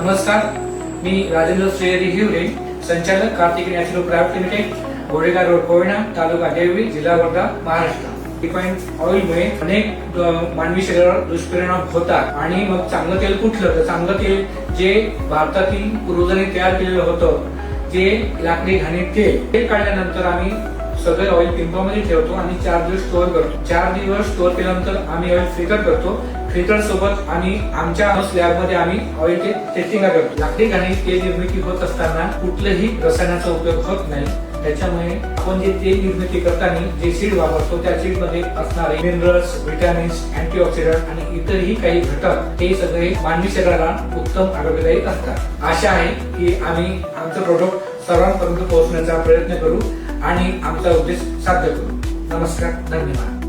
नमस्कार, मी राजेंद्र श्रेयरी हिवरे, संचालक Kartik natural private limited, Goregaon road, Koyna, taluka Deoli, जिल्हा वर्धा, महाराष्ट्र. रिफाइंड ऑइलमुळे अनेक मानवी शरीरावर दुष्परिणाम होतात आणि मग चांगलं तेल कुठलं तर चांगलं तेल जे भारतातील पूर्वजांनी तयार केलेलं होतं, जे लाकडी घाणीत तेल काढल्यानंतर आम्ही सगळे ऑइल पिंपामध्ये ठेवतो आणि 4 दिवस स्टोअर करतो. 4 दिवस स्टोअर केल्यानंतर आम्ही ऑइल फिल्टर करतो. फिल्टर सोबत आम्ही आमच्या स्लॅब मध्ये आम्ही ऑइलचे टेस्टिंग करतो. लाकडी घाणी तेल निर्मिती होत असताना कुठल्याही रसायनाचा उपयोग होत नाही. त्याच्यामुळे आपण जे तेल निर्मिती करताना जे सीड वापरतो त्या सीड मध्ये असणारे मिनरल्स, व्हिटॅमिन्स, अँटीऑक्सिडंट आणि इतरही काही घटक हे सगळे मानवी शरीराला उत्तम आरोग्यदायी असतात. आशा आहे की आम्ही आमचं प्रोडक्ट सर्वांपर्यंत पोहोचण्याचा प्रयत्न करू आणि आमचा उद्देश साध्य करू. नमस्कार, धन्यवाद.